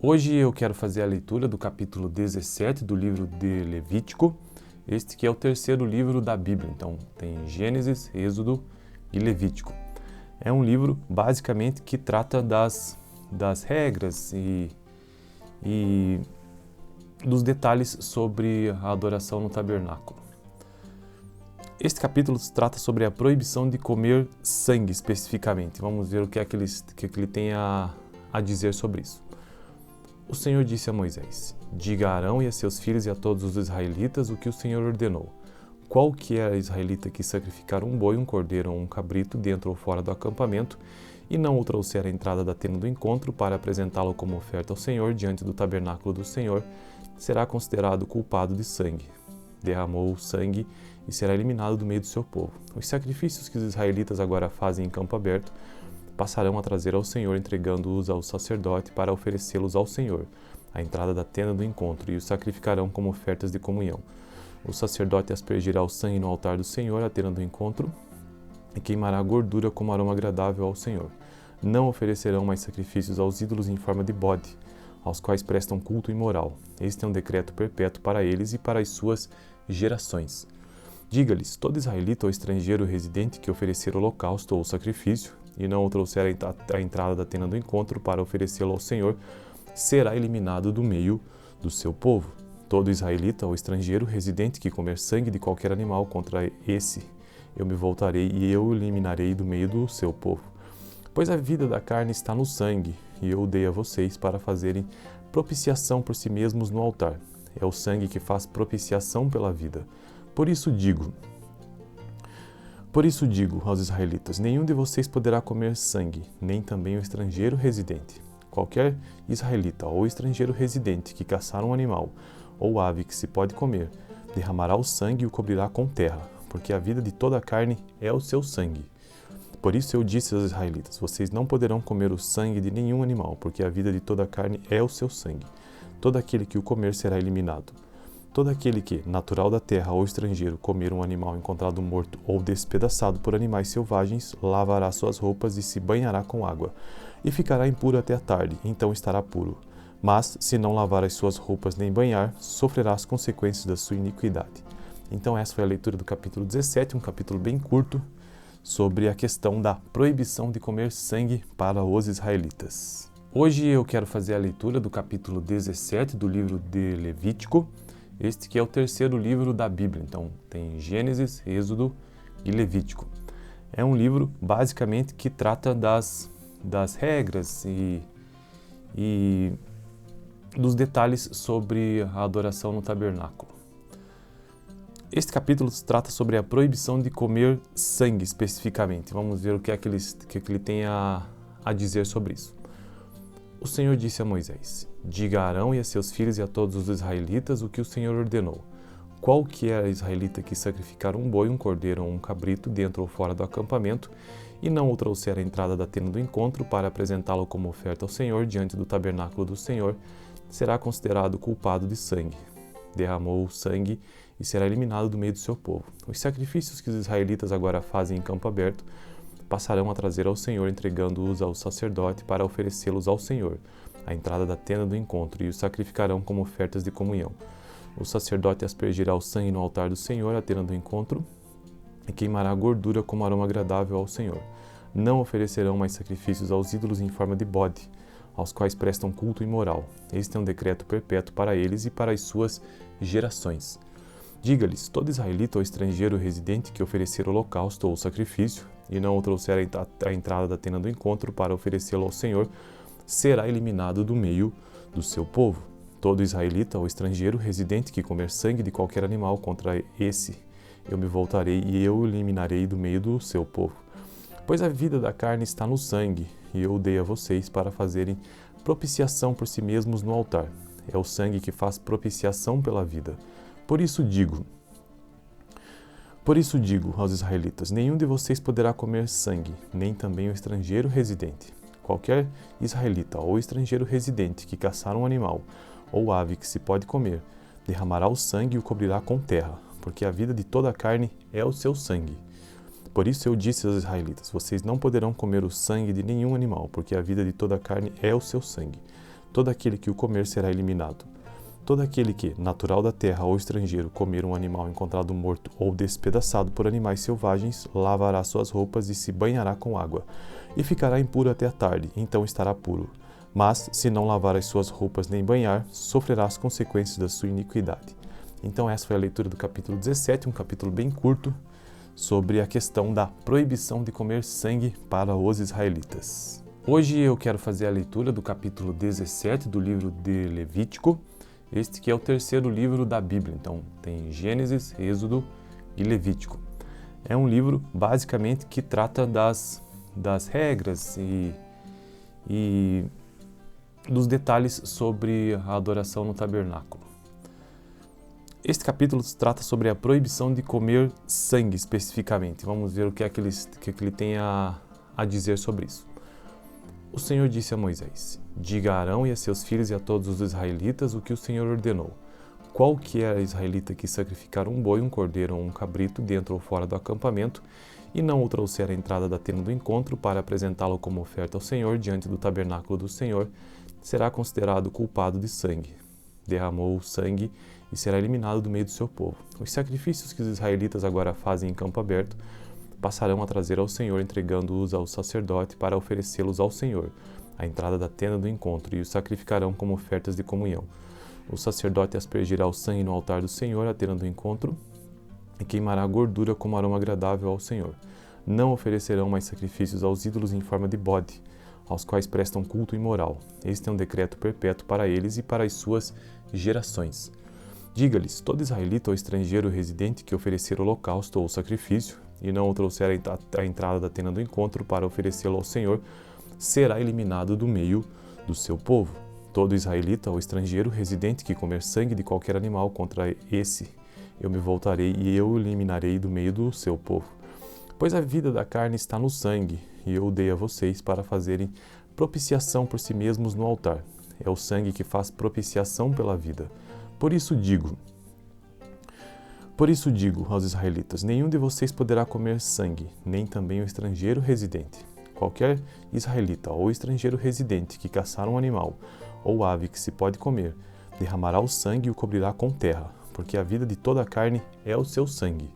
Hoje eu quero fazer a leitura do capítulo 17 do livro de Levítico, este que é o terceiro livro da Bíblia. Então tem Gênesis, Êxodo e Levítico. É um livro basicamente que trata das regras e dos detalhes sobre a adoração no tabernáculo. Este capítulo trata sobre a proibição de comer sangue especificamente. Vamos ver o que ele tem a dizer sobre isso. O Senhor disse a Moisés: diga a Arão e a seus filhos e a todos os israelitas o que o Senhor ordenou. Qualquer israelita que sacrificar um boi, um cordeiro ou um cabrito dentro ou fora do acampamento e não o trouxer à entrada da tenda do encontro para apresentá-lo como oferta ao Senhor diante do tabernáculo do Senhor, será considerado culpado de sangue. Derramou o sangue e será eliminado do meio do seu povo. Os sacrifícios que os israelitas agora fazem em campo aberto passarão a trazer ao Senhor, entregando-os ao sacerdote para oferecê-los ao Senhor, à entrada da tenda do encontro, e os sacrificarão como ofertas de comunhão. O sacerdote aspergirá o sangue no altar do Senhor, à tenda do encontro, e queimará a gordura como aroma agradável ao Senhor. Não oferecerão mais sacrifícios aos ídolos em forma de bode, aos quais prestam culto imoral. Este é um decreto perpétuo para eles e para as suas gerações. Diga-lhes: todo israelita ou estrangeiro residente que oferecer holocausto ou sacrifício e não o trouxer à entrada da tenda do encontro para oferecê-lo ao Senhor, será eliminado do meio do seu povo. Todo israelita ou estrangeiro residente que comer sangue de qualquer animal, contra esse eu me voltarei e eu o eliminarei do meio do seu povo. Pois a vida da carne está no sangue, e eu o dei a vocês para fazerem propiciação por si mesmos no altar. É o sangue que faz propiciação pela vida. Por isso digo aos israelitas: nenhum de vocês poderá comer sangue, nem também o estrangeiro residente. Qualquer israelita ou estrangeiro residente que caçar um animal ou ave que se pode comer, derramará o sangue e o cobrirá com terra, porque a vida de toda a carne é o seu sangue. Por isso eu disse aos israelitas: vocês não poderão comer o sangue de nenhum animal, porque a vida de toda a carne é o seu sangue. Todo aquele que o comer será eliminado. Todo aquele que, natural da terra ou estrangeiro, comer um animal encontrado morto ou despedaçado por animais selvagens, lavará suas roupas e se banhará com água, e ficará impuro até a tarde, então estará puro. Mas, se não lavar as suas roupas nem banhar, sofrerá as consequências da sua iniquidade. Então essa foi a leitura do capítulo 17, um capítulo bem curto, sobre a questão da proibição de comer sangue para os israelitas. Hoje eu quero fazer a leitura do capítulo 17 do livro de Levítico, este que é o terceiro livro da Bíblia. Então tem Gênesis, Êxodo e Levítico. É um livro basicamente que trata das regras e dos detalhes sobre a adoração no tabernáculo. Este capítulo trata sobre a proibição de comer sangue especificamente. Vamos ver o que ele tem a dizer sobre isso. O Senhor disse a Moisés: diga a Arão e a seus filhos e a todos os israelitas o que o Senhor ordenou. Qualquer israelita que sacrificar um boi, um cordeiro ou um cabrito dentro ou fora do acampamento e não o trouxer à entrada da tenda do encontro para apresentá-lo como oferta ao Senhor diante do tabernáculo do Senhor, será considerado culpado de sangue. Derramou o sangue e será eliminado do meio do seu povo. Os sacrifícios que os israelitas agora fazem em campo aberto passarão a trazer ao Senhor, entregando-os ao sacerdote para oferecê-los ao Senhor, à entrada da tenda do encontro, e os sacrificarão como ofertas de comunhão. O sacerdote aspergirá o sangue no altar do Senhor, à tenda do encontro, e queimará a gordura como aroma agradável ao Senhor. Não oferecerão mais sacrifícios aos ídolos em forma de bode, aos quais prestam culto imoral. Este é um decreto perpétuo para eles e para as suas gerações. Diga-lhes: todo israelita ou estrangeiro residente que oferecer holocausto ou sacrifício e não o trouxer à entrada da tenda do encontro para oferecê-lo ao Senhor, será eliminado do meio do seu povo. Todo israelita ou estrangeiro residente que comer sangue de qualquer animal, contra esse eu me voltarei e eu o eliminarei do meio do seu povo. Pois a vida da carne está no sangue, e eu o dei a vocês para fazerem propiciação por si mesmos no altar. É o sangue que faz propiciação pela vida. Por isso digo aos israelitas: nenhum de vocês poderá comer sangue, nem também o estrangeiro residente. Qualquer israelita ou estrangeiro residente que caçar um animal ou ave que se pode comer, derramará o sangue e o cobrirá com terra, porque a vida de toda a carne é o seu sangue. Por isso eu disse aos israelitas: vocês não poderão comer o sangue de nenhum animal, porque a vida de toda a carne é o seu sangue. todo aquele que o comer será eliminado. Todo aquele que, natural da terra ou estrangeiro, comer um animal encontrado morto ou despedaçado por animais selvagens, lavará suas roupas e se banhará com água, e ficará impuro até a tarde, então estará puro. Mas, se não lavar as suas roupas nem banhar, sofrerá as consequências da sua iniquidade. Então essa foi a leitura do capítulo 17, um capítulo bem curto, sobre a questão da proibição de comer sangue para os israelitas. Hoje eu quero fazer a leitura do capítulo 17 do livro de Levítico, este que é o terceiro livro da Bíblia. Então tem Gênesis, Êxodo e Levítico. É um livro basicamente que trata das regras e dos detalhes sobre a adoração no tabernáculo. Este capítulo trata sobre a proibição de comer sangue especificamente. Vamos ver o que é que ele tem a dizer sobre isso. O Senhor disse a Moisés: diga a Arão e a seus filhos e a todos os israelitas o que o Senhor ordenou. Qualquer israelita que sacrificar um boi, um cordeiro ou um cabrito dentro ou fora do acampamento e não o trouxer à entrada da tenda do encontro para apresentá-lo como oferta ao Senhor diante do tabernáculo do Senhor, será considerado culpado de sangue. Derramou o sangue e será eliminado do meio do seu povo. Os sacrifícios que os israelitas agora fazem em campo aberto passarão a trazer ao Senhor, entregando-os ao sacerdote para oferecê-los ao Senhor, à entrada da tenda do encontro, e os sacrificarão como ofertas de comunhão. O sacerdote aspergirá o sangue no altar do Senhor, à tenda do encontro, e queimará a gordura como aroma agradável ao Senhor. Não oferecerão mais sacrifícios aos ídolos em forma de bode, aos quais prestam culto imoral. Este é um decreto perpétuo para eles e para as suas gerações. Diga-lhes: todo israelita ou estrangeiro residente que oferecer holocausto ou sacrifício e não o trouxer à entrada da tenda do encontro para oferecê-lo ao Senhor, será eliminado do meio do seu povo. Todo israelita ou estrangeiro residente que comer sangue de qualquer animal, contra esse eu me voltarei e eu o eliminarei do meio do seu povo. Pois a vida da carne está no sangue, e eu o dei a vocês para fazerem propiciação por si mesmos no altar. É o sangue que faz propiciação pela vida. Por isso digo aos israelitas: nenhum de vocês poderá comer sangue, nem também o estrangeiro residente. Qualquer israelita ou estrangeiro residente que caçar um animal ou ave que se pode comer, derramará o sangue e o cobrirá com terra, porque a vida de toda a carne é o seu sangue.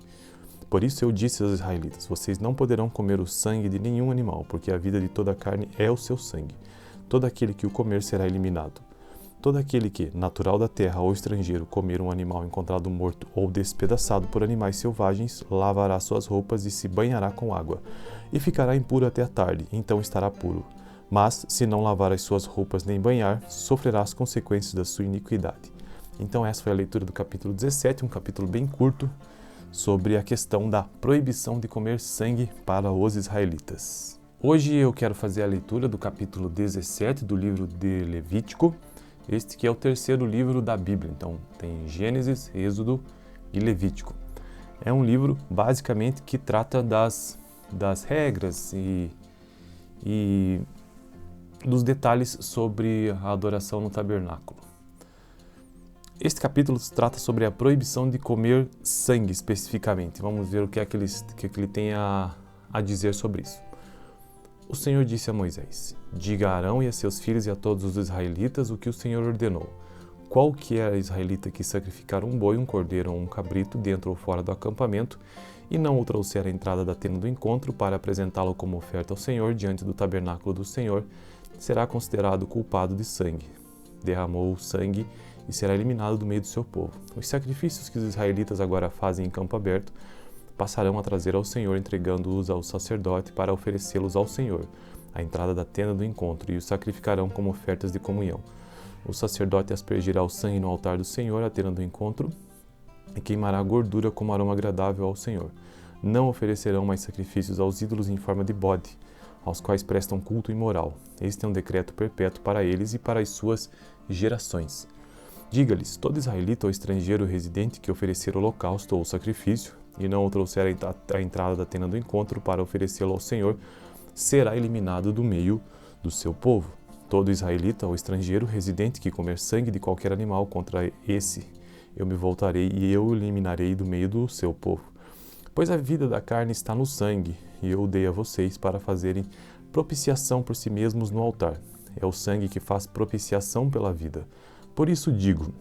Por isso eu disse aos israelitas: vocês não poderão comer o sangue de nenhum animal, porque a vida de toda a carne é o seu sangue. Todo aquele que o comer será eliminado. Todo aquele que, natural da terra ou estrangeiro, comer um animal encontrado morto ou despedaçado por animais selvagens, lavará suas roupas e se banhará com água, e ficará impuro até a tarde, então estará puro. Mas, se não lavar as suas roupas nem banhar, sofrerá as consequências da sua iniquidade. Então essa foi a leitura do capítulo 17, um capítulo bem curto, sobre a questão da proibição de comer sangue para os israelitas. Hoje eu quero fazer a leitura do capítulo 17 do livro de Levítico, este que é o terceiro livro da Bíblia. Então tem Gênesis, Êxodo e Levítico. É um livro basicamente que trata das regras e dos detalhes sobre a adoração no tabernáculo. Este capítulo trata sobre a proibição de comer sangue especificamente. Vamos ver o que é que ele tem a dizer sobre isso. O Senhor disse a Moisés: diga a Arão e a seus filhos e a todos os israelitas o que o Senhor ordenou. Qualquer israelita que sacrificar um boi, um cordeiro ou um cabrito dentro ou fora do acampamento e não o trouxer à entrada da tenda do encontro para apresentá-lo como oferta ao Senhor diante do tabernáculo do Senhor, será considerado culpado de sangue. Derramou o sangue e será eliminado do meio do seu povo. Os sacrifícios que os israelitas agora fazem em campo aberto passarão a trazer ao Senhor, entregando-os ao sacerdote para oferecê-los ao Senhor, à entrada da tenda do encontro, e os sacrificarão como ofertas de comunhão. O sacerdote aspergirá o sangue no altar do Senhor, à tenda do encontro, e queimará a gordura como aroma agradável ao Senhor. Não oferecerão mais sacrifícios aos ídolos em forma de bode, aos quais prestam culto imoral. Este é um decreto perpétuo para eles e para as suas gerações. Diga-lhes: todo israelita ou estrangeiro residente que oferecer holocausto ou sacrifício e não o trouxer à entrada da tenda do encontro para oferecê-lo ao Senhor, será eliminado do meio do seu povo. Todo israelita ou estrangeiro residente que comer sangue de qualquer animal, contra esse eu me voltarei e eu o eliminarei do meio do seu povo. Pois a vida da carne está no sangue, e eu o dei a vocês para fazerem propiciação por si mesmos no altar. é o sangue que faz propiciação pela vida. Por isso digo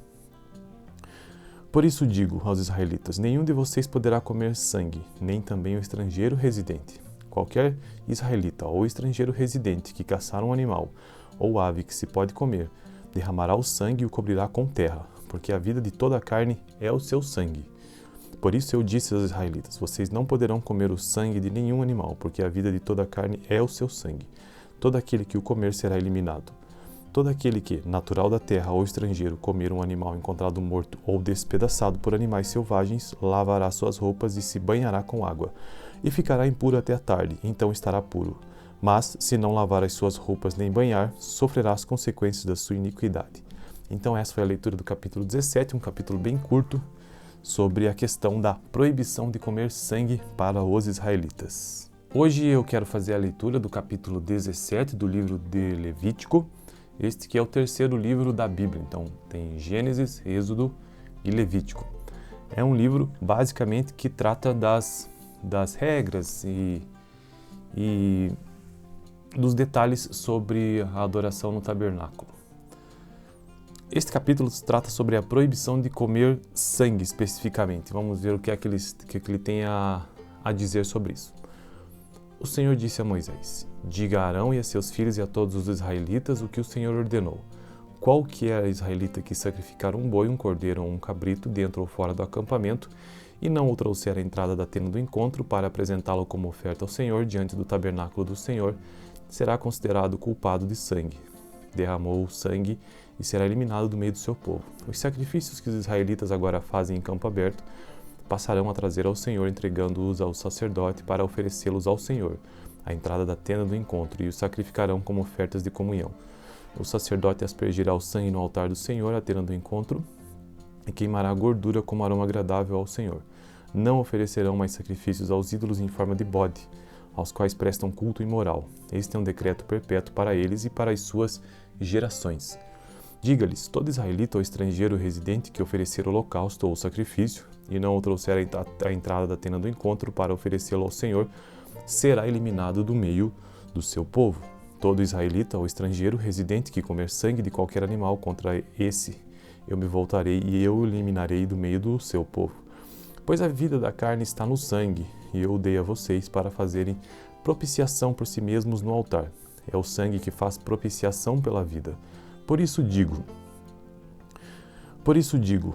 aos israelitas, nenhum de vocês poderá comer sangue, nem também o estrangeiro residente. Qualquer israelita ou estrangeiro residente que caçar um animal ou ave que se pode comer, derramará o sangue e o cobrirá com terra, porque a vida de toda a carne é o seu sangue. Por isso eu disse aos israelitas, vocês não poderão comer o sangue de nenhum animal, porque a vida de toda a carne é o seu sangue. Todo aquele que o comer será eliminado. Todo aquele que, natural da terra ou estrangeiro, comer um animal encontrado morto ou despedaçado por animais selvagens, lavará suas roupas e se banhará com água, e ficará impuro até a tarde, então estará puro. Mas, se não lavar as suas roupas nem banhar, sofrerá as consequências da sua iniquidade. Então essa foi a leitura do capítulo 17, um capítulo bem curto, sobre a questão da proibição de comer sangue para os israelitas. Hoje eu quero fazer a leitura do capítulo 17 do livro de Levítico, este que é o terceiro livro da Bíblia. Então tem Gênesis, Êxodo e Levítico. É um livro basicamente que trata das regras e dos detalhes sobre a adoração no tabernáculo. Este capítulo trata sobre a proibição de comer sangue especificamente. Vamos ver o que é que ele tem a dizer sobre isso. O Senhor disse a Moisés, diga a Arão e a seus filhos e a todos os israelitas o que o Senhor ordenou. Qualquer israelita que sacrificar um boi, um cordeiro ou um cabrito dentro ou fora do acampamento e não o trouxer à entrada da tenda do encontro para apresentá-lo como oferta ao Senhor diante do tabernáculo do Senhor, será considerado culpado de sangue. Derramou o sangue e será eliminado do meio do seu povo. Os sacrifícios que os israelitas agora fazem em campo aberto passarão a trazer ao Senhor, entregando-os ao sacerdote para oferecê-los ao Senhor, à entrada da tenda do encontro, e os sacrificarão como ofertas de comunhão. O sacerdote aspergirá o sangue no altar do Senhor, à tenda do encontro, e queimará a gordura como aroma agradável ao Senhor. Não oferecerão mais sacrifícios aos ídolos em forma de bode, aos quais prestam culto imoral. Este é um decreto perpétuo para eles e para as suas gerações. Diga-lhes, todo israelita ou estrangeiro residente que oferecer holocausto ou sacrifício, e não o trouxer à entrada da tenda do encontro para oferecê-lo ao Senhor, será eliminado do meio do seu povo. Todo israelita ou estrangeiro residente que comer sangue de qualquer animal, contra esse eu me voltarei e eu o eliminarei do meio do seu povo. Pois a vida da carne está no sangue, e eu o dei a vocês para fazerem propiciação por si mesmos no altar. É o sangue que faz propiciação pela vida. Por isso digo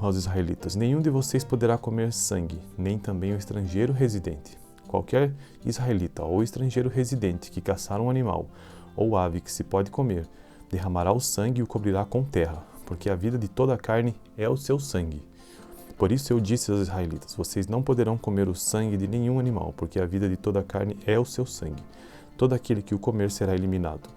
aos israelitas, nenhum de vocês poderá comer sangue, nem também o estrangeiro residente. Qualquer israelita ou estrangeiro residente que caçar um animal ou ave que se pode comer, derramará o sangue e o cobrirá com terra, porque a vida de toda a carne é o seu sangue. Por isso eu disse aos israelitas, vocês não poderão comer o sangue de nenhum animal, porque a vida de toda a carne é o seu sangue. Todo aquele que o comer será eliminado.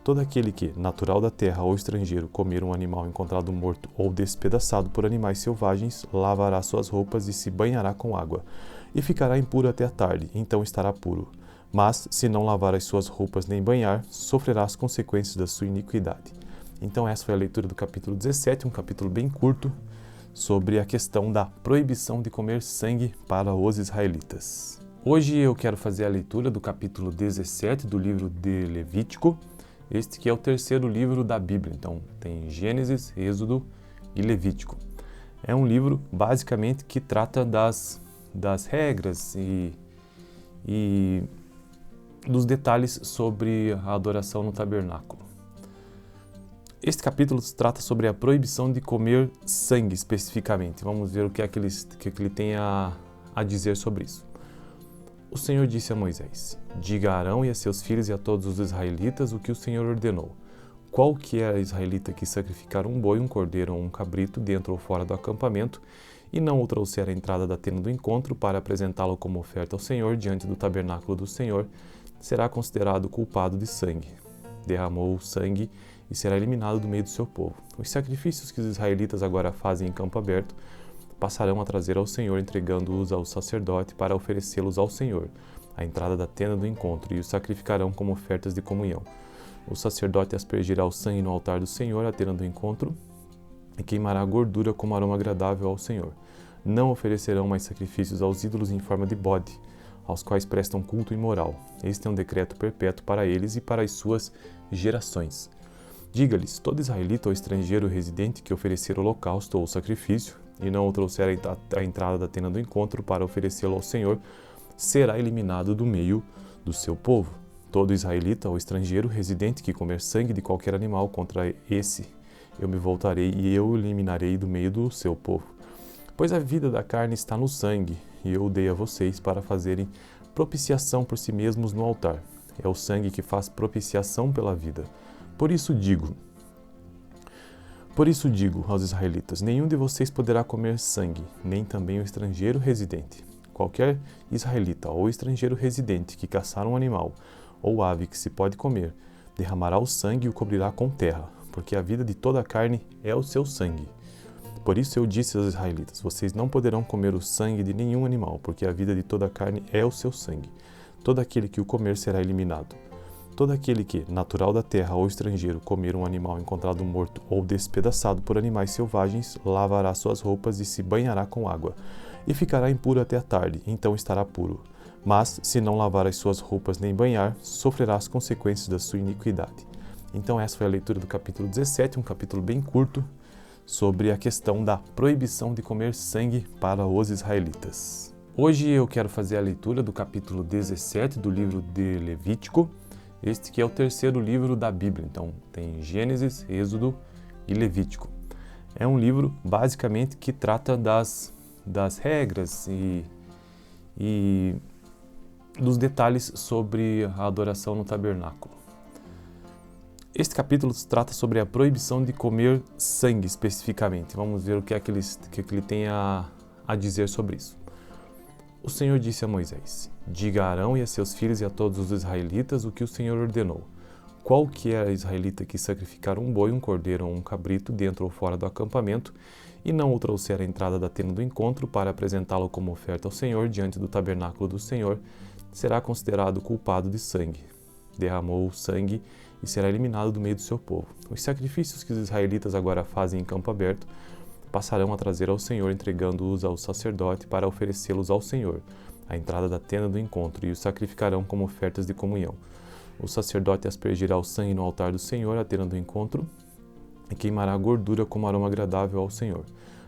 Todo aquele que, natural da terra ou estrangeiro, comer um animal encontrado morto ou despedaçado por animais selvagens, lavará suas roupas e se banhará com água, e ficará impuro até a tarde, então estará puro. Mas, se não lavar as suas roupas nem banhar, sofrerá as consequências da sua iniquidade. Então essa foi a leitura do capítulo 17, um capítulo bem curto, sobre a questão da proibição de comer sangue para os israelitas. Hoje eu quero fazer a leitura do capítulo 17 do livro de Levítico, este que é o terceiro livro da Bíblia. Então tem Gênesis, Êxodo e Levítico. É um livro basicamente que trata das regras e dos detalhes sobre a adoração no tabernáculo. Este capítulo trata sobre a proibição de comer sangue especificamente. Vamos ver o que é que ele tem a dizer sobre isso. O Senhor disse a Moisés, diga a Arão e a seus filhos e a todos os israelitas o que o Senhor ordenou. Qualquer israelita que sacrificar um boi, um cordeiro ou um cabrito dentro ou fora do acampamento e não o trouxer à entrada da tenda do encontro para apresentá-lo como oferta ao Senhor diante do tabernáculo do Senhor, será considerado culpado de sangue. Derramou o sangue e será eliminado do meio do seu povo. Os sacrifícios que os israelitas agora fazem em campo aberto passarão a trazer ao Senhor, entregando-os ao sacerdote para oferecê-los ao Senhor, à entrada da tenda do encontro, e os sacrificarão como ofertas de comunhão. O sacerdote aspergirá o sangue no altar do Senhor, à tenda do encontro, e queimará a gordura como aroma agradável ao Senhor. Não oferecerão mais sacrifícios aos ídolos em forma de bode, aos quais prestam culto imoral. Este é um decreto perpétuo para eles e para as suas gerações. Diga-lhes: todo israelita ou estrangeiro residente que oferecer holocausto ou sacrifício e não o trouxer à entrada da tenda do encontro para oferecê-lo ao Senhor, será eliminado do meio do seu povo. Todo israelita ou estrangeiro residente que comer sangue de qualquer animal, contra esse eu me voltarei e eu o eliminarei do meio do seu povo. Pois a vida da carne está no sangue, e eu o dei a vocês para fazerem propiciação por si mesmos no altar. É o sangue que faz propiciação pela vida. Por isso digo aos israelitas: nenhum de vocês poderá comer sangue, nem também o estrangeiro residente. Qualquer israelita ou estrangeiro residente que caçar um animal ou ave que se pode comer, derramará o sangue e o cobrirá com terra, porque a vida de toda a carne é o seu sangue. Por isso eu disse aos israelitas: vocês não poderão comer o sangue de nenhum animal, porque a vida de toda a carne é o seu sangue. Todo aquele que o comer será eliminado. Todo aquele que, natural da terra ou estrangeiro, comer um animal encontrado morto ou despedaçado por animais selvagens, lavará suas roupas e se banhará com água, e ficará impuro até a tarde, então estará puro. Mas, se não lavar as suas roupas nem banhar, sofrerá as consequências da sua iniquidade. Então essa foi a leitura do capítulo 17, um capítulo bem curto, sobre a questão da proibição de comer sangue para os israelitas. Hoje eu quero fazer a leitura do capítulo 17 do livro de Levítico, este que é o terceiro livro da Bíblia. Então tem Gênesis, Êxodo e Levítico. É um livro basicamente que trata das regras e dos detalhes sobre a adoração no tabernáculo. Este capítulo trata sobre a proibição de comer sangue especificamente. Vamos ver o que ele tem a dizer sobre isso. O Senhor disse a Moisés: diga a Arão e a seus filhos e a todos os israelitas o que o Senhor ordenou. Qualquer israelita que sacrificar um boi, um cordeiro ou um cabrito dentro ou fora do acampamento e não o trouxer à entrada da tenda do encontro para apresentá-lo como oferta ao Senhor diante do tabernáculo do Senhor, será considerado culpado de sangue. Derramou o sangue e será eliminado do meio do seu povo. Os sacrifícios que os israelitas agora fazem em campo aberto passarão a trazer ao Senhor, entregando-os ao sacerdote para oferecê-los ao Senhor, à entrada da tenda do encontro, e os sacrificarão como ofertas de comunhão. O sacerdote aspergirá o sangue no altar do Senhor, à tenda do encontro, e queimará a gordura como aroma agradável ao Senhor.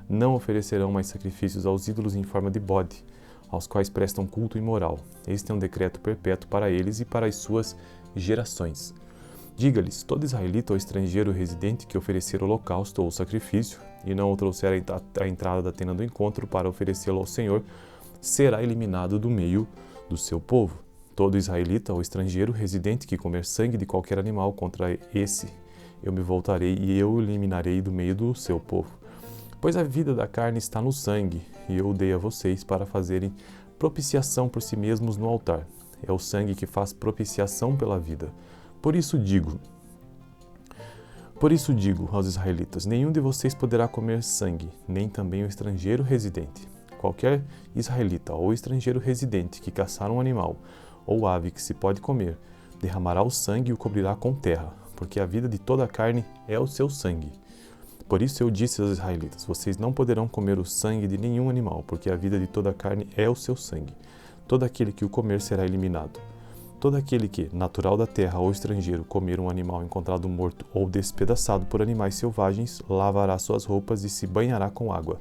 Não oferecerão mais sacrifícios aos ídolos em forma de bode, aos quais prestam culto imoral. Este é um decreto perpétuo para eles e para as suas gerações. Diga-lhes: todo israelita ou estrangeiro residente que oferecer holocausto ou sacrifício e não o trouxer à entrada da tenda do encontro para oferecê-lo ao Senhor, será eliminado do meio do seu povo. Todo israelita ou estrangeiro residente que comer sangue de qualquer animal, contra esse eu me voltarei e eu o eliminarei do meio do seu povo. Pois a vida da carne está no sangue, e eu o dei a vocês para fazerem propiciação por si mesmos no altar. É o sangue que faz propiciação pela vida. Por isso digo aos israelitas: nenhum de vocês poderá comer sangue, nem também o estrangeiro residente. Qualquer israelita ou estrangeiro residente que caçar um animal ou ave que se pode comer, derramará o sangue e o cobrirá com terra, porque a vida de toda a carne é o seu sangue. Por isso eu disse aos israelitas: vocês não poderão comer o sangue de nenhum animal, porque a vida de toda a carne é o seu sangue. Todo aquele que o comer será eliminado. Todo aquele que, natural da terra ou estrangeiro, comer um animal encontrado morto ou despedaçado por animais selvagens, lavará suas roupas e se banhará com água,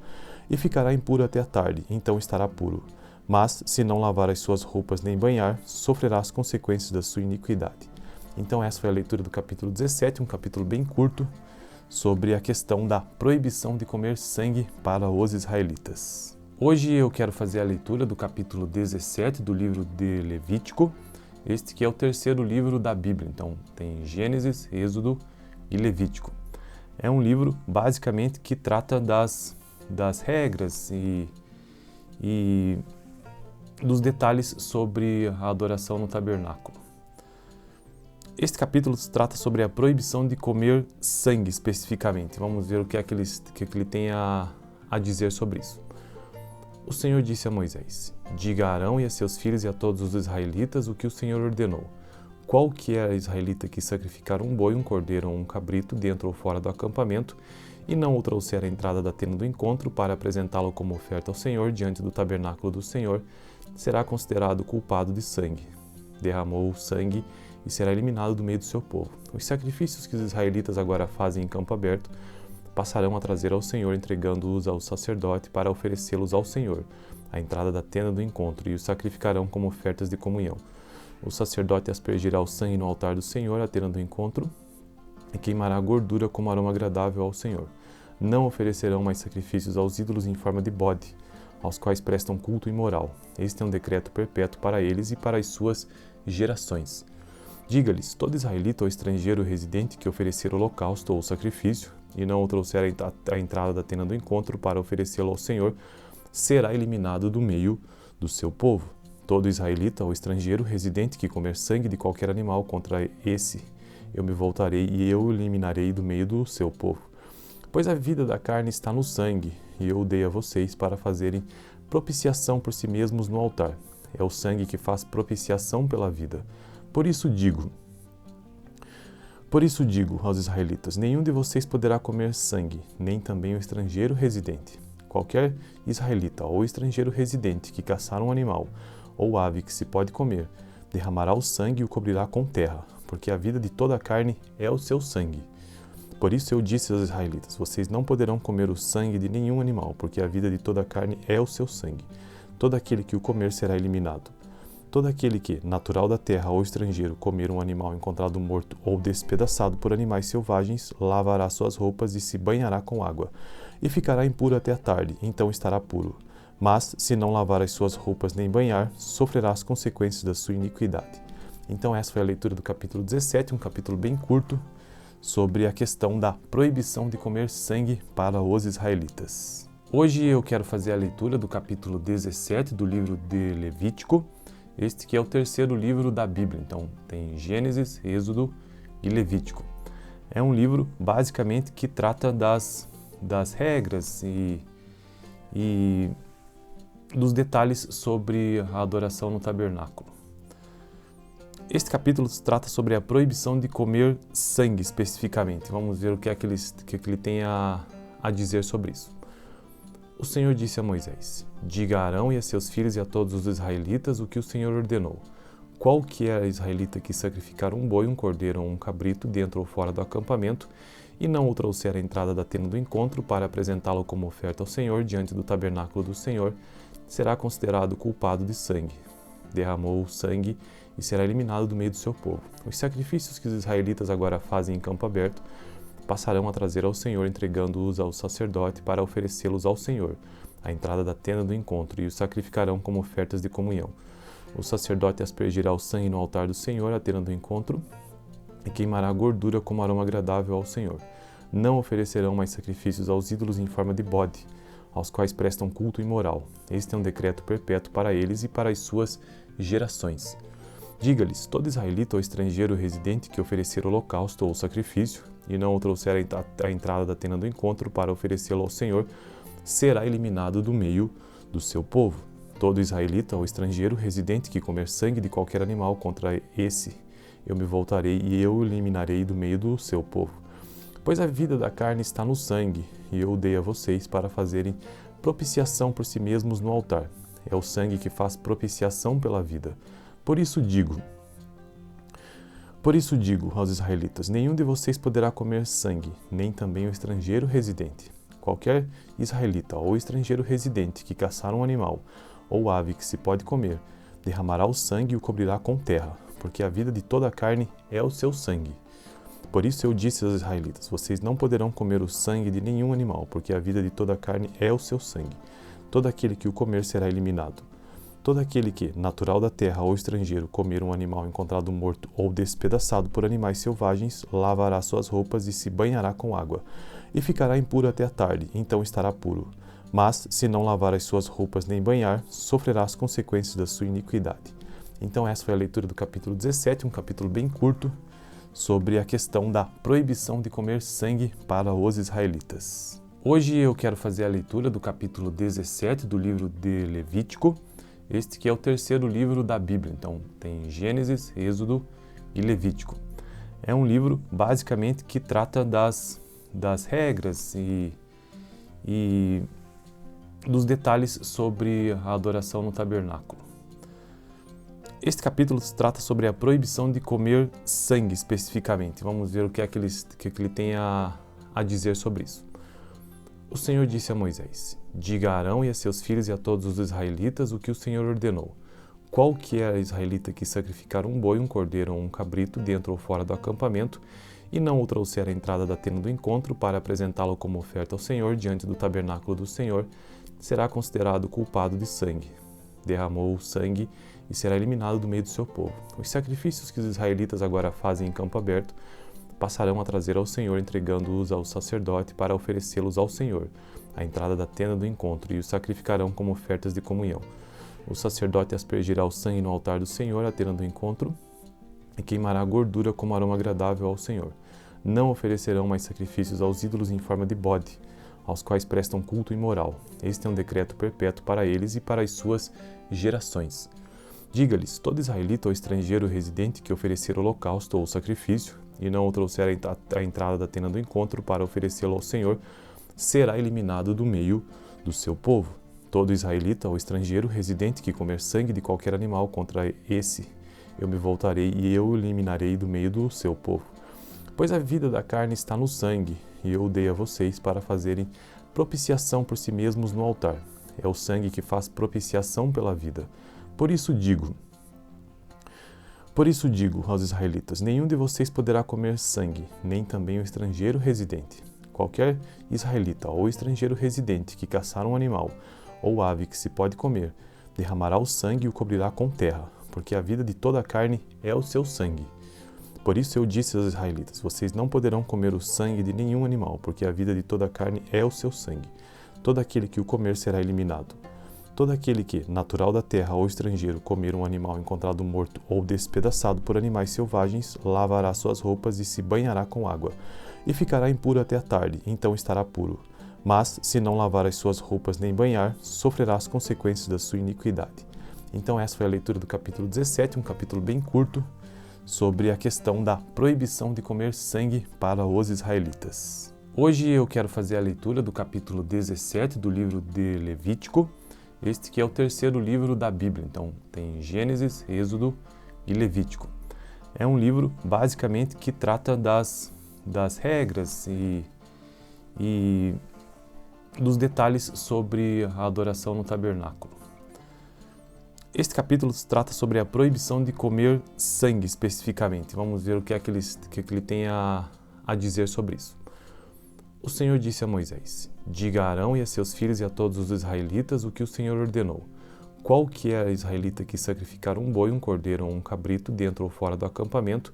e ficará impuro até a tarde, então estará puro. Mas, se não lavar as suas roupas nem banhar, sofrerá as consequências da sua iniquidade. Então essa foi a leitura do capítulo 17, um capítulo bem curto, sobre a questão da proibição de comer sangue para os israelitas. Hoje eu quero fazer a leitura do capítulo 17 do livro de Levítico, este que é o terceiro livro da Bíblia. Então tem Gênesis, Êxodo e Levítico. É um livro basicamente que trata das regras e dos detalhes sobre a adoração no tabernáculo. Este capítulo trata sobre a proibição de comer sangue especificamente. Vamos ver o que ele tem a dizer sobre isso. O Senhor disse a Moisés: diga a Arão e a seus filhos e a todos os israelitas o que o Senhor ordenou. Qualquer israelita que sacrificar um boi, um cordeiro ou um cabrito dentro ou fora do acampamento e não o trouxer à entrada da tenda do encontro para apresentá-lo como oferta ao Senhor diante do tabernáculo do Senhor, será considerado culpado de sangue. Derramou o sangue e será eliminado do meio do seu povo. Os sacrifícios que os israelitas agora fazem em campo aberto passarão a trazer ao Senhor, entregando-os ao sacerdote para oferecê-los ao Senhor, à entrada da tenda do encontro, e os sacrificarão como ofertas de comunhão. O sacerdote aspergirá o sangue no altar do Senhor, à tenda do encontro, e queimará a gordura como aroma agradável ao Senhor. Não oferecerão mais sacrifícios aos ídolos em forma de bode, aos quais prestam culto imoral. Este é um decreto perpétuo para eles e para as suas gerações. Diga-lhes: todo israelita ou estrangeiro residente que oferecer holocausto ou sacrifício, e não o trouxer à entrada da tenda do encontro para oferecê-lo ao Senhor, será eliminado do meio do seu povo. Todo israelita ou estrangeiro residente que comer sangue de qualquer animal, contra esse eu me voltarei e eu o eliminarei do meio do seu povo. Pois a vida da carne está no sangue, e eu o dei a vocês para fazerem propiciação por si mesmos no altar. É o sangue que faz propiciação pela vida. Por isso digo aos israelitas: nenhum de vocês poderá comer sangue, nem também o estrangeiro residente. Qualquer israelita ou estrangeiro residente que caçar um animal ou ave que se pode comer, derramará o sangue e o cobrirá com terra, porque a vida de toda a carne é o seu sangue. Por isso eu disse aos israelitas: vocês não poderão comer o sangue de nenhum animal, porque a vida de toda a carne é o seu sangue. Todo aquele que o comer será eliminado. Todo aquele que, natural da terra ou estrangeiro, comer um animal encontrado morto ou despedaçado por animais selvagens, lavará suas roupas e se banhará com água, e ficará impuro até a tarde, então estará puro. Mas, se não lavar as suas roupas nem banhar, sofrerá as consequências da sua iniquidade. Então essa foi a leitura do capítulo 17, um capítulo bem curto, sobre a questão da proibição de comer sangue para os israelitas. Hoje eu quero fazer a leitura do capítulo 17 do livro de Levítico, este que é o terceiro livro da Bíblia. Então tem Gênesis, Êxodo e Levítico. É um livro basicamente que trata das regras e dos detalhes sobre a adoração no tabernáculo. Este capítulo trata sobre a proibição de comer sangue especificamente. Vamos ver o que é que ele tem a dizer sobre isso. O Senhor disse a Moisés: diga a Arão e a seus filhos e a todos os israelitas o que o Senhor ordenou. Qualquer israelita que sacrificar um boi, um cordeiro ou um cabrito dentro ou fora do acampamento e não o trouxer à entrada da tenda do encontro para apresentá-lo como oferta ao Senhor diante do tabernáculo do Senhor, será considerado culpado de sangue. Derramou o sangue e será eliminado do meio do seu povo. Os sacrifícios que os israelitas agora fazem em campo aberto passarão a trazer ao Senhor, entregando-os ao sacerdote para oferecê-los ao Senhor, à entrada da tenda do encontro, e os sacrificarão como ofertas de comunhão. O sacerdote aspergirá o sangue no altar do Senhor, à tenda do encontro, e queimará a gordura como aroma agradável ao Senhor. Não oferecerão mais sacrifícios aos ídolos em forma de bode, aos quais prestam culto imoral. Este é um decreto perpétuo para eles e para as suas gerações. Diga-lhes: todo israelita ou estrangeiro residente que oferecer holocausto ou sacrifício, e não o trouxer à entrada da tenda do encontro para oferecê-lo ao Senhor, será eliminado do meio do seu povo. Todo israelita ou estrangeiro residente que comer sangue de qualquer animal, contra esse eu me voltarei e eu o eliminarei do meio do seu povo. Pois a vida da carne está no sangue, e eu o dei a vocês para fazerem propiciação por si mesmos no altar. É o sangue que faz propiciação pela vida. Por isso digo aos israelitas: nenhum de vocês poderá comer sangue, nem também o estrangeiro residente. Qualquer israelita ou estrangeiro residente que caçar um animal ou ave que se pode comer, derramará o sangue e o cobrirá com terra, porque a vida de toda a carne é o seu sangue. Por isso eu disse aos israelitas: vocês não poderão comer o sangue de nenhum animal, porque a vida de toda a carne é o seu sangue. Todo aquele que o comer será eliminado. Todo aquele que, natural da terra ou estrangeiro, comer um animal encontrado morto ou despedaçado por animais selvagens, lavará suas roupas e se banhará com água, e ficará impuro até a tarde, então estará puro. Mas, se não lavar as suas roupas nem banhar, sofrerá as consequências da sua iniquidade. Então essa foi a leitura do capítulo 17, um capítulo bem curto, sobre a questão da proibição de comer sangue para os israelitas. Hoje eu quero fazer a leitura do capítulo 17 do livro de Levítico, este que é o terceiro livro da Bíblia. Então tem Gênesis, Êxodo e Levítico. É um livro basicamente que trata das regras e dos detalhes sobre a adoração no tabernáculo. Este capítulo trata sobre a proibição de comer sangue especificamente. Vamos ver o que é que ele tem a dizer sobre isso. O Senhor disse a Moisés: diga a Arão e a seus filhos e a todos os israelitas o que o Senhor ordenou. Qualquer israelita que sacrificar um boi, um cordeiro ou um cabrito dentro ou fora do acampamento e não o trouxer à entrada da tenda do encontro para apresentá-lo como oferta ao Senhor diante do tabernáculo do Senhor, será considerado culpado de sangue. Derramou o sangue e será eliminado do meio do seu povo. Os sacrifícios que os israelitas agora fazem em campo aberto passarão a trazer ao Senhor, entregando-os ao sacerdote para oferecê-los ao Senhor, à entrada da tenda do encontro, e os sacrificarão como ofertas de comunhão. O sacerdote aspergirá o sangue no altar do Senhor, à tenda do encontro, e queimará a gordura como aroma agradável ao Senhor. Não oferecerão mais sacrifícios aos ídolos em forma de bode, aos quais prestam culto imoral. Este é um decreto perpétuo para eles e para as suas gerações. Diga-lhes: todo israelita ou estrangeiro residente que oferecer holocausto ou sacrifício, e não o trouxer à entrada da tenda do encontro para oferecê-lo ao Senhor, será eliminado do meio do seu povo. Todo israelita ou estrangeiro residente que comer sangue de qualquer animal, contra esse eu me voltarei e eu o eliminarei do meio do seu povo. Pois a vida da carne está no sangue, e eu o dei a vocês para fazerem propiciação por si mesmos no altar. É o sangue que faz propiciação pela vida. Por isso digo aos israelitas: nenhum de vocês poderá comer sangue, nem também o estrangeiro residente. Qualquer israelita ou estrangeiro residente que caçar um animal ou ave que se pode comer, derramará o sangue e o cobrirá com terra, porque a vida de toda a carne é o seu sangue. Por isso eu disse aos israelitas: vocês não poderão comer o sangue de nenhum animal, porque a vida de toda a carne é o seu sangue. Todo aquele que o comer será eliminado. Todo aquele que, natural da terra ou estrangeiro, comer um animal encontrado morto ou despedaçado por animais selvagens, lavará suas roupas e se banhará com água, e ficará impuro até a tarde, então estará puro. Mas, se não lavar as suas roupas nem banhar, sofrerá as consequências da sua iniquidade. Então essa foi a leitura do capítulo 17, um capítulo bem curto, sobre a questão da proibição de comer sangue para os israelitas. Hoje eu quero fazer a leitura do capítulo 17 do livro de Levítico, este que é o terceiro livro da Bíblia. Então tem Gênesis, Êxodo e Levítico. É um livro basicamente que trata das regras e dos detalhes sobre a adoração no tabernáculo. Este capítulo trata sobre a proibição de comer sangue especificamente. Vamos ver o que é que ele tem a dizer sobre isso. O Senhor disse a Moisés: diga a Arão e a seus filhos e a todos os israelitas o que o Senhor ordenou. Qualquer israelita que sacrificar um boi, um cordeiro ou um cabrito dentro ou fora do acampamento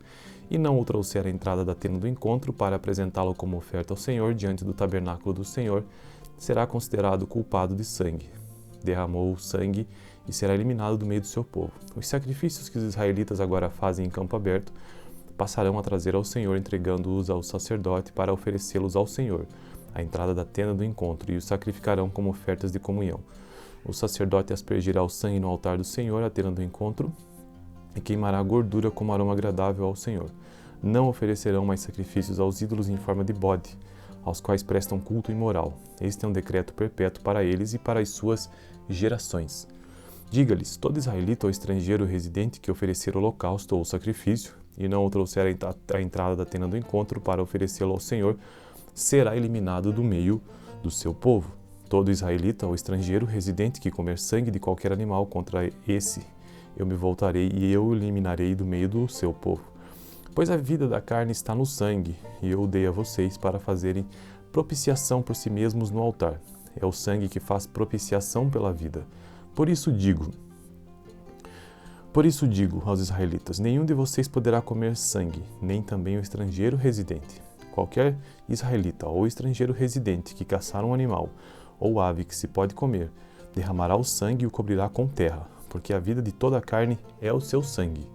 e não o trouxer à entrada da tenda do encontro para apresentá-lo como oferta ao Senhor diante do tabernáculo do Senhor, será considerado culpado de sangue. Derramou o sangue e será eliminado do meio do seu povo. Os sacrifícios que os israelitas agora fazem em campo aberto passarão a trazer ao Senhor, entregando-os ao sacerdote para oferecê-los ao Senhor, à entrada da tenda do encontro, e os sacrificarão como ofertas de comunhão. O sacerdote aspergirá o sangue no altar do Senhor, à tenda do encontro, e queimará a gordura como aroma agradável ao Senhor. Não oferecerão mais sacrifícios aos ídolos em forma de bode, aos quais prestam culto imoral. Este é um decreto perpétuo para eles e para as suas gerações. Diga-lhes: todo israelita ou estrangeiro residente que oferecer holocausto ou sacrifício, e não o trouxer à entrada da tenda do encontro para oferecê-lo ao Senhor, será eliminado do meio do seu povo. Todo israelita ou estrangeiro residente que comer sangue de qualquer animal, contra esse eu me voltarei e eu o eliminarei do meio do seu povo. Pois a vida da carne está no sangue, e eu o dei a vocês para fazerem propiciação por si mesmos no altar. É o sangue que faz propiciação pela vida. Por isso digo aos israelitas: nenhum de vocês poderá comer sangue, nem também o estrangeiro residente. Qualquer israelita ou estrangeiro residente que caçar um animal ou ave que se pode comer, derramará o sangue e o cobrirá com terra, porque a vida de toda a carne é o seu sangue.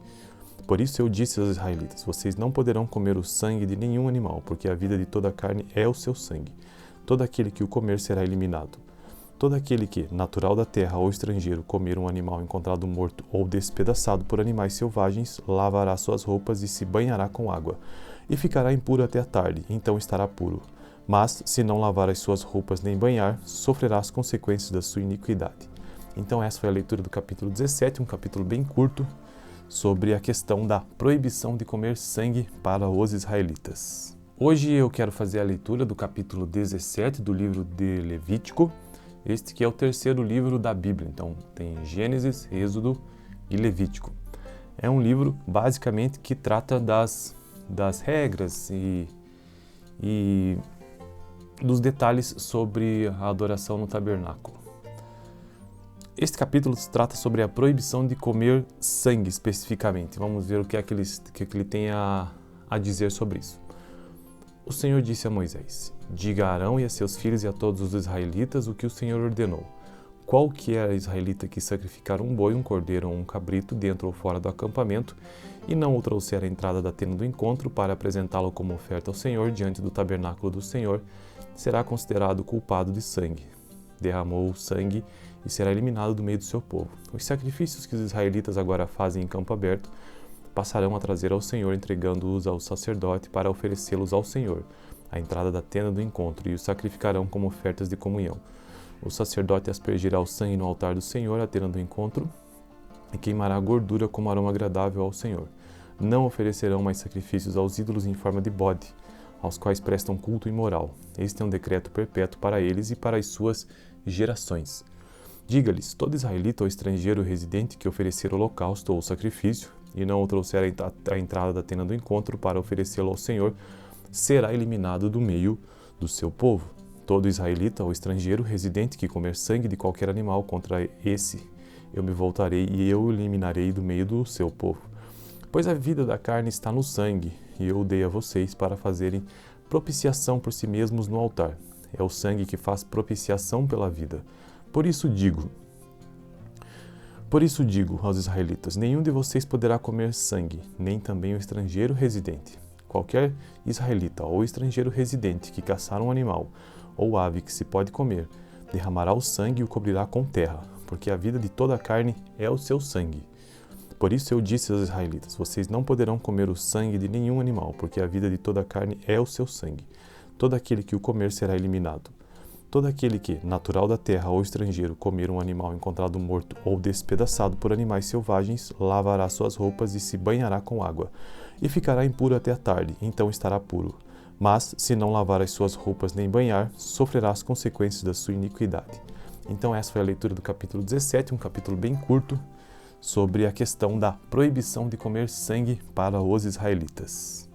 Por isso eu disse aos israelitas: vocês não poderão comer o sangue de nenhum animal, porque a vida de toda a carne é o seu sangue. Todo aquele que o comer será eliminado. Todo aquele que, natural da terra ou estrangeiro, comer um animal encontrado morto ou despedaçado por animais selvagens, lavará suas roupas e se banhará com água, e ficará impuro até a tarde, então estará puro. Mas, se não lavar as suas roupas nem banhar, sofrerá as consequências da sua iniquidade. Então essa foi a leitura do capítulo 17, um capítulo bem curto, sobre a questão da proibição de comer sangue para os israelitas. Hoje eu quero fazer a leitura do capítulo 17 do livro de Levítico, este que é o terceiro livro da Bíblia. Então tem Gênesis, Êxodo e Levítico. É um livro basicamente que trata das regras e dos detalhes sobre a adoração no tabernáculo. Este capítulo trata sobre a proibição de comer sangue especificamente. Vamos ver o que é que ele tem a dizer sobre isso. O Senhor disse a Moisés: diga a Arão e a seus filhos e a todos os israelitas o que o Senhor ordenou. Qualquer israelita que sacrificar um boi, um cordeiro ou um cabrito dentro ou fora do acampamento e não o trouxer à entrada da tenda do encontro para apresentá-lo como oferta ao Senhor diante do tabernáculo do Senhor, será considerado culpado de sangue. Derramou o sangue e será eliminado do meio do seu povo. Os sacrifícios que os israelitas agora fazem em campo aberto passarão a trazer ao Senhor, entregando-os ao sacerdote para oferecê-los ao Senhor, à entrada da tenda do encontro, e os sacrificarão como ofertas de comunhão. O sacerdote aspergirá o sangue no altar do Senhor, à tenda do encontro, e queimará a gordura como aroma agradável ao Senhor. Não oferecerão mais sacrifícios aos ídolos em forma de bode, aos quais prestam culto imoral. Este é um decreto perpétuo para eles e para as suas gerações. Diga-lhes: todo israelita ou estrangeiro residente que oferecer holocausto ou sacrifício, e não o trouxer à entrada da tenda do encontro para oferecê-lo ao Senhor, será eliminado do meio do seu povo. Todo israelita ou estrangeiro residente que comer sangue de qualquer animal, contra esse eu me voltarei e eu o eliminarei do meio do seu povo. Pois a vida da carne está no sangue, e eu o dei a vocês para fazerem propiciação por si mesmos no altar. É o sangue que faz propiciação pela vida. Por isso digo aos israelitas: nenhum de vocês poderá comer sangue, nem também o estrangeiro residente. Qualquer israelita ou estrangeiro residente que caçar um animal ou ave que se pode comer, derramará o sangue e o cobrirá com terra, porque a vida de toda a carne é o seu sangue. Por isso eu disse aos israelitas: vocês não poderão comer o sangue de nenhum animal, porque a vida de toda a carne é o seu sangue. Todo aquele que o comer será eliminado. Todo aquele que, natural da terra ou estrangeiro, comer um animal encontrado morto ou despedaçado por animais selvagens, lavará suas roupas e se banhará com água, e ficará impuro até a tarde, então estará puro. Mas, se não lavar as suas roupas nem banhar, sofrerá as consequências da sua iniquidade. Então essa foi a leitura do capítulo 17, um capítulo bem curto, sobre a questão da proibição de comer sangue para os israelitas.